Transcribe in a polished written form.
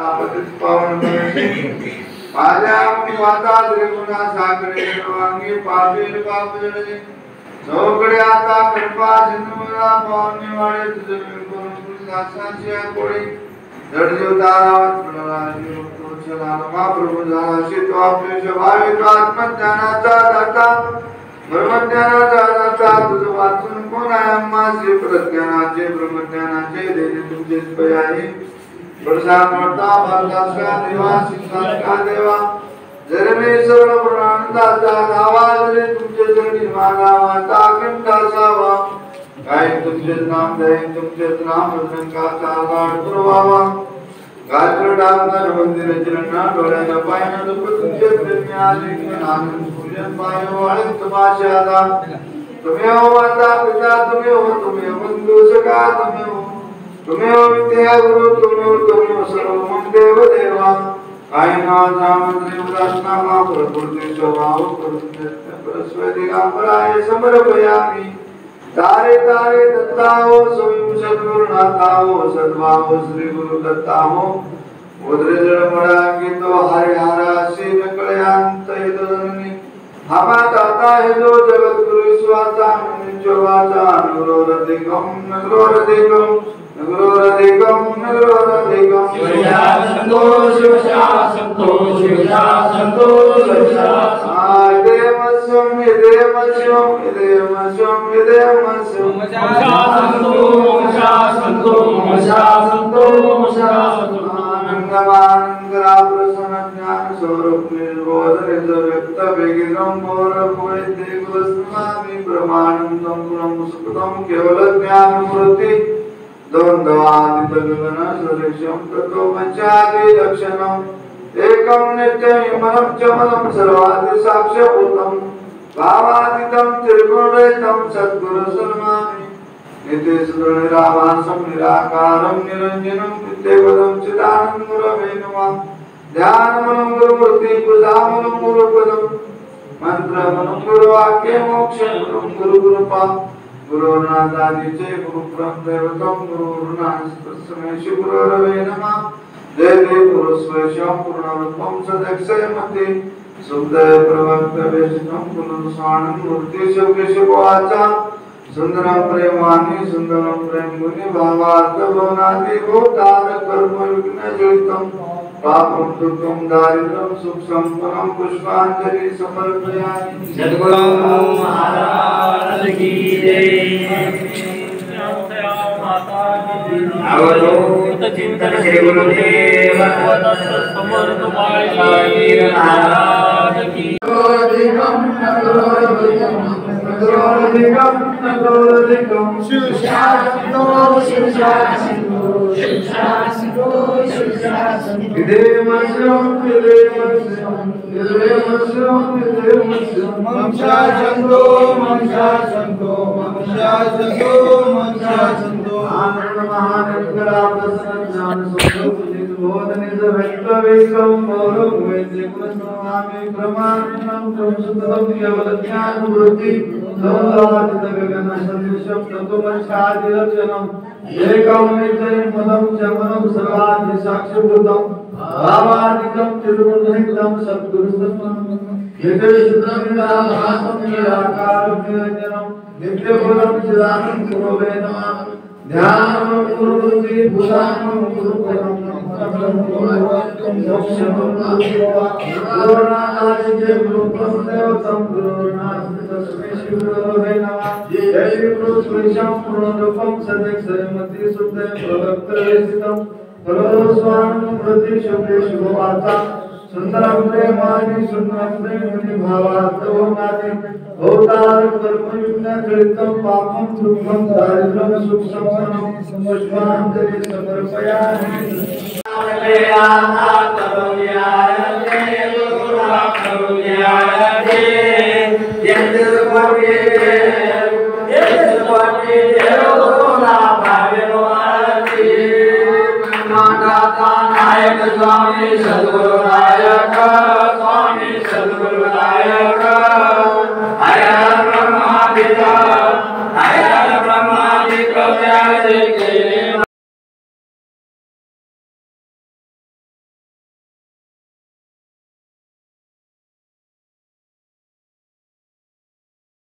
पावन माझ्या माता त्रिगुणा सागरे सर्वांगी पापील पाप जडले चौकडे आता कृपा सिंधुला पावनी वाळे तुझे करून दासांची कोळी जड जीवतारावत प्रणाली तुझला महाप्रभू झाला तो आपले भावे तो आत्मज्ञानाचा दाता ब्रह्मज्ञानाचा दाता तुझं वाचून कोण आहे अम्माचे प्रज्ञानाचे ब्रह्मज्ञानाचे देणे तुझेच पै आहे प्रसाद मोठा भारताचा देवा शिक्षाचा देवा जरमे सर्व प्राणताचा आवाज रे तुमचे जणी मागा माता कंठा सावा काय तुमचे नाम दे तुमचे नाम रंगाचा गाढ पुरवावा गात्र डांगर मंदिर चिरणा डोळ्याला पायना दुख तुमचे प्रेमी आले आनंद पूजन पाय वाळे तमाशादा तुम्ही हो माता पिता तुम्ही हो बंधू सखा तुम्ही हो तुम्ही विद्या गुरु तुम्ही सर्व देव देवा आयना नामंत्री उदासना प्रकृती स्वभाव परस्वती गांभराय समर्पयामि तारे तारे दत्ता हो स्वयं सद्गुरुनाथा हो सद्भाव श्री गुरु दत्ता हो उद्रेजळ मडांगी तो हरे हारा से नकळयांत यदनी हमा दाता है जो जगत गुरु स्वाता निजवाचा अनुरोधेकम नगरोधेकम नगरोधेकम नगरोधेकम शिवशा संतोष शिवशा संतोष शिवशा संतोष शिवशा देवस्वम देवस्वम देवस्वम देवस्वम शिवशा संतोष शिवशा संतोष आनंदमानंदरा प्रसन्न ज्ञान स्वरूप निर्बोध व्यक्त वेगिरम बोर पुरे देवस्वामी ब्रह्मानंदम गुणम सुखदम केवल ज्ञान मूर्ति द्वंद्वादित गगन सुरेशम ततो पंचादि लक्षणम एकम नित्यमनम चमनम सर्वादि साक्ष्यभूतम भावातीतम त्रिगुणरहितम सद्गुरु शरणामि नित्यसुर निराभासम निराकारम निरंजनम नित्यपदम चिदानंदमुरवे नमः ध्यानमनं गुरुमूर्ति पूजामनं गुरुपदम मंत्रमनं गुरुवाक्य मोक्षमनं गुरुकृपा गुरुनाथादिचे गुरुप्रम दैवतम गुरुर्नास्तस्मै गुरुरवे नमः जय देव गुरुस्वयं पूर्णरूपं सदक्षयमते सुखदय प्रवक्त वेशनं गुरुस्वानं मूर्ति शुभेशुवाचा सुंदरम प्रेमानि सुंदरम प्रेम मुनि भावार्थ भवनादि भूतार कर्म विघ्न जलितम पापम दुःखम दारिद्र्यम सुख संपन्नम पुष्पांजलि समर्पयामि सद्गुरु महाराज की जय अवधूत चिंतन श्री गुरुदेव समर्थ पाळी महाराज की नगरोधिकम शिवशासितो शिवशासितो शिवशासितो शिवशासितो विदेमस्यं विदेमस्यं विदेमस्यं विदेमस्यं मंशासंतो मंशासंतो मंशासंतो मंशासंतो आनंद महानगरा प्रसन्न ज्ञान स्वरूप बोधनिज व्यक्तवेकम गौरव वैद्य गुणस्वामी प्रमाणम प्रमुखतम केवल ज्ञान वृत्ति द्वंद्वादित गगन सदृशम तत्वमच्छादि लक्षणम एकम नित्यमनम चमनम सर्वादि साक्षिभूतम भावादिकम त्रिगुणरहितम सद्गुरु शरणम यते सुतमिदाभासं निराकारं निरंजनं नित्यपदं चिदानंद गुरवे नमः ध्यानं गुरुमूर्ति पूजानं गुरुपदं गुरुनाथादिके गुरुप्रम दैवतं गुरुर्नास्तस्मै गुरुरवे नमः जय गुरुस्वयं पूर्णरूपं सदक्षयमति शुद्धे प्रवक्तवेसितं गुरुस्वामिनं प्रति शुभे शुभवार्ता सुंदरम प्रेमानि सुंदरम प्रेमनि भावार्थो नाति भूतार कर्म विघ्न जलितं पापं दुःखं दारिद्र्यं सुख संपन्नं पुष्पांजलि समर्पयामि करुण्याय नायक स्वामी सद्गुरु नायक स्वामी सद्गुरु